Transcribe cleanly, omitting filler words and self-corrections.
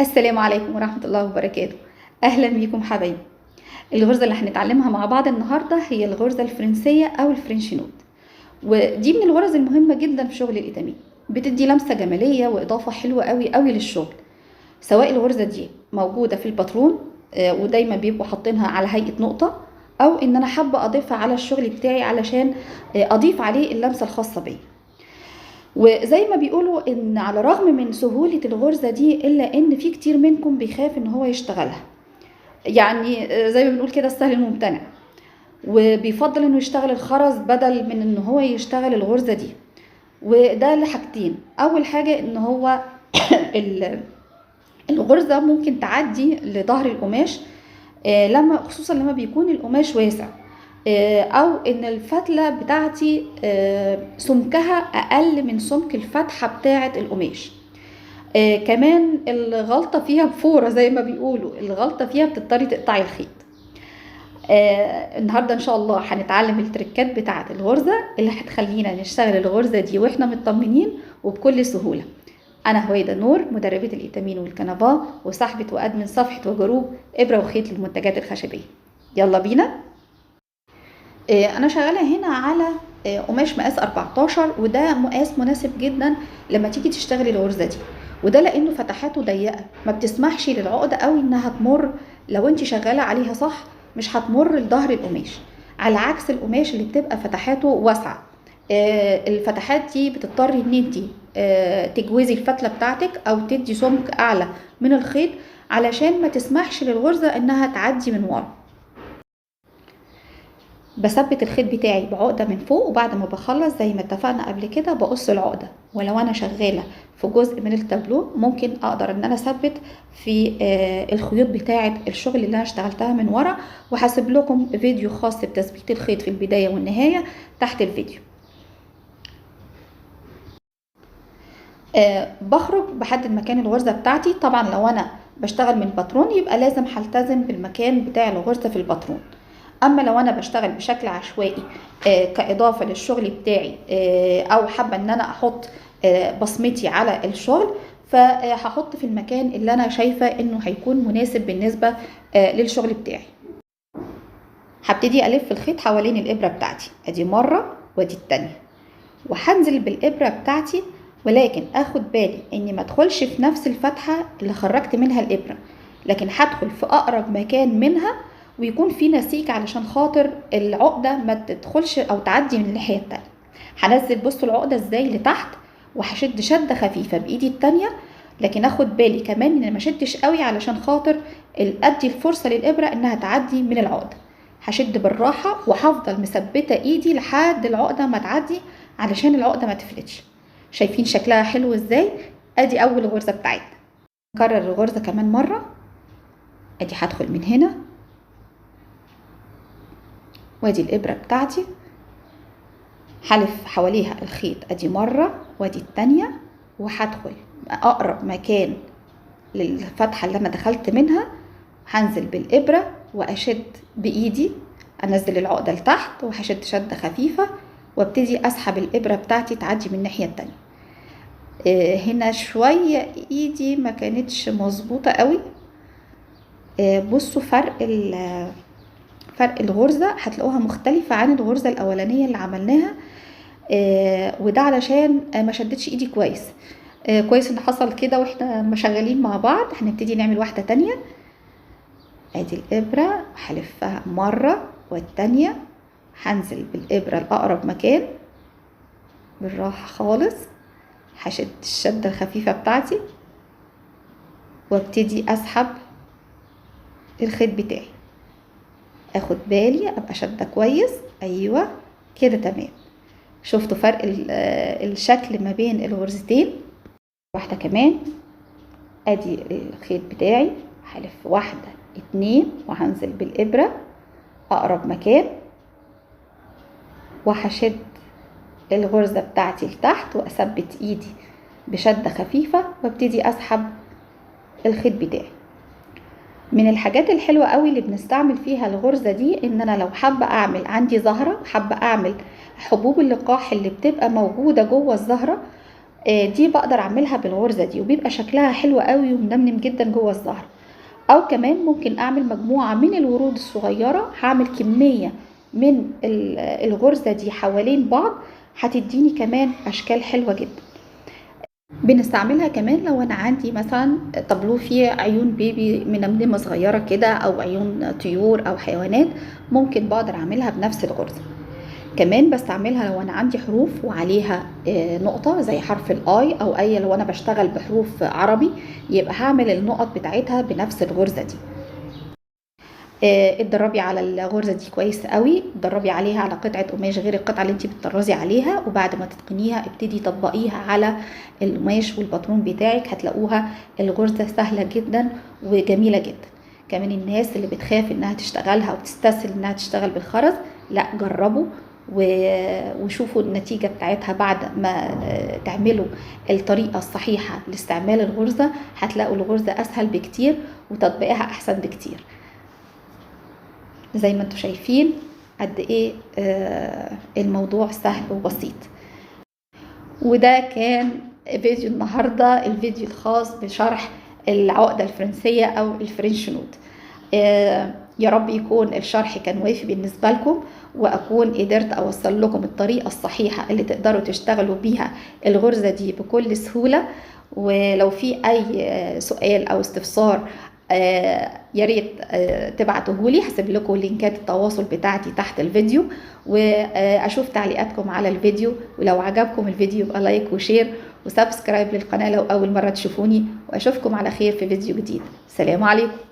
السلام عليكم ورحمة الله وبركاته. أهلا بيكم حبايبي. الغرزة اللي هنتعلمها مع بعض النهاردة هي الغرزة الفرنسية أو الفرنش نوت، ودي من الغرز المهمة جدا في شغل الإيتامي. بتدي لمسة جمالية وإضافة حلوة قوي قوي للشغل، سواء الغرزة دي موجودة في الباترون ودايما بيبقوا حاطينها على هيئة نقطة، أو إن أنا حابة أضيفها على الشغل بتاعي علشان أضيف عليه اللمسة الخاصة بيا. وزي ما بيقولوا ان على الرغم من سهولة الغرزة دي الا ان في كتير منكم بيخاف ان هو يشتغلها، يعني زي ما بنقول كده السهل الممتنع، وبيفضل انه يشتغل الخرز بدل من ان هو يشتغل الغرزة دي. وده لحاجتين، اول حاجة ان هو الغرزة ممكن تعدي لظهر القماش لما خصوصا لما بيكون القماش واسع، او ان الفتلة بتاعتي سمكها اقل من سمك الفتحة بتاعة القماش. كمان الغلطة فيها بفورة، زي ما بيقولوا الغلطة فيها بتضطري تقطعي الخيط. النهاردة ان شاء الله هنتعلم التركات بتاعة الغرزة اللي هتخلينا نشتغل الغرزة دي واحنا مطمنين وبكل سهولة. انا هويدا نور، مدربة الايتامين والكنفا وصاحبة وادمن صفحة وجروب ابرة وخيط للمنتجات الخشبية. يلا بينا. انا شغالة هنا على قماش مقاس 14، وده مقاس مناسب جدا لما تيجي تشتغلي الغرزة دي، وده لانه فتحاته ضيقة ما بتسمحش للعقدة قوي انها تمر. لو انت شغالة عليها صح مش هتمر لظهر القماش، على عكس القماش اللي بتبقى فتحاته واسعة. الفتحات دي بتضطري ان انت تجوزي الفتلة بتاعتك او تدي سمك اعلى من الخيط علشان ما تسمحش للغرزة انها تعدي من ورا. بثبت الخيط بتاعي بعقدة من فوق، وبعد ما بخلص زي ما اتفقنا قبل كده بقص العقدة. ولو انا شغالة في جزء من التابلو ممكن اقدر ان انا اثبت في الخيوط بتاعة الشغل اللي انا اشتغلتها من ورا، وهسيب لكم فيديو خاص بتثبيت الخيط في البداية والنهاية تحت الفيديو. بخرج بحدد مكان الغرزة بتاعتي. طبعا لو انا بشتغل من باترون يبقى لازم هلتزم بالمكان بتاع الغرزة في الباترون. اما لو انا بشتغل بشكل عشوائي كاضافه للشغل بتاعي، او حابه ان انا احط بصمتي على الشغل، فهحط في المكان اللي انا شايفه انه هيكون مناسب بالنسبه للشغل بتاعي. هبتدي الف الخيط حوالين الابره بتاعتي، ادي مره وادي التانية، وهنزل بالابره بتاعتي، ولكن اخد بالي اني ما ادخلش في نفس الفتحه اللي خرجت منها الابره، لكن هدخل في اقرب مكان منها ويكون في نسيج علشان خاطر العقده ما تدخلش او تعدي من الناحيه التانية. هنزل بصوا العقده ازاي لتحت، وهشد شده خفيفه بايدي التانية، لكن اخد بالي كمان ان ما شدش قوي علشان خاطر ادي الفرصه للابره انها تعدي من العقده. هشد بالراحه وهفضل مثبته ايدي لحد العقده ما تعدي علشان العقده ما تفلتش. شايفين شكلها حلو ازاي؟ ادي اول غرزه بتاعتنا. نكرر الغرزه كمان مره. ادي هدخل من هنا، وادي الابره بتاعتي هلف حواليها الخيط، ادي مره وادي التانية، وهدخل اقرب مكان للفتحه اللي انا دخلت منها، هنزل بالابره واشد بايدي، انزل العقده لتحت وهشد شده خفيفه، وابتدي اسحب الابره بتاعتي تعدي من الناحيه التانية. هنا شويه ايدي ما كانتش مظبوطه قوي. بصوا فرق الغرزه هتلاقوها مختلفه عن الغرزه الاولانيه اللي عملناها، وده علشان ما شدتش ايدي كويس. كويس ان حصل كده واحنا مشغلين مع بعض. هنبتدي نعمل واحده تانية. ادي الابره هلفها مره والتانية، هنزل بالابره لاقرب مكان بالراحه خالص، هشد الشده الخفيفه بتاعتي وابتدي اسحب الخيط بتاعي. اخد بالي ابقى شده كويس، ايوه كده تمام. شفتوا فرق الشكل ما بين الغرزتين؟ واحده كمان. ادي الخيط بتاعي هلف واحده اتنين، وهنزل بالابره اقرب مكان، وهشد الغرزه بتاعتي لتحت واثبت ايدي بشده خفيفه وابتدي اسحب الخيط بتاعي. من الحاجات الحلوه قوي اللي بنستعمل فيها الغرزه دي ان انا لو حابه اعمل عندي زهره، حابه اعمل حبوب اللقاح اللي بتبقى موجوده جوه الزهره، دي بقدر اعملها بالغرزة دي، وبيبقى شكلها حلو قوي ومنمنم جدا جوه الزهر. او كمان ممكن اعمل مجموعة من الورود الصغيرة، هعمل كمية من الغرزة دي حوالين بعض، هتديني كمان اشكال حلوة جدا. بنستعملها كمان لو انا عندي مثلا طابلوه فيه عيون بيبي منمنمة صغيرة كده، او عيون طيور او حيوانات، ممكن بقدر اعملها بنفس الغرزة. كمان بستعملها لو انا عندي حروف وعليها نقطة زي حرف الاي او اي، لو انا بشتغل بحروف عربي يبقى هعمل النقط بتاعتها بنفس الغرزة دي. اتدربي على الغرزة دي كويس قوي، اتدربي عليها على قطعة قماش غير القطعة اللي انت بتطرزي عليها، وبعد ما تتقنيها ابتدي طبقيها على القماش والباترون بتاعك، هتلاقوها الغرزة سهلة جدا وجميلة جدا. كمان الناس اللي بتخاف انها تشتغلها وتستسهل انها تشتغل بالخرز، لا جربوا وشوفوا النتيجة بتاعتها بعد ما تعملوا الطريقة الصحيحة لاستعمال الغرزة، هتلاقوا الغرزة اسهل بكتير وتطبيقها احسن بكتير. زي ما انتم شايفين قد ايه الموضوع سهل وبسيط. وده كان فيديو النهاردة، الفيديو الخاص بشرح العقدة الفرنسية او الفرنش نوت. يا رب يكون الشرح كان وافي بالنسبة لكم، واكون قدرت اوصل لكم الطريقة الصحيحة اللي تقدروا تشتغلوا بيها الغرزة دي بكل سهولة. ولو في اي سؤال او استفسار يا ريت تبعتوهولي، هسيب لكم لينكات التواصل بتاعتي تحت الفيديو، واشوف تعليقاتكم على الفيديو. ولو عجبكم الفيديو يبقى لايك وشير وسبسكرايب للقناة لو اول مرة تشوفوني، واشوفكم على خير في فيديو جديد. سلام عليكم.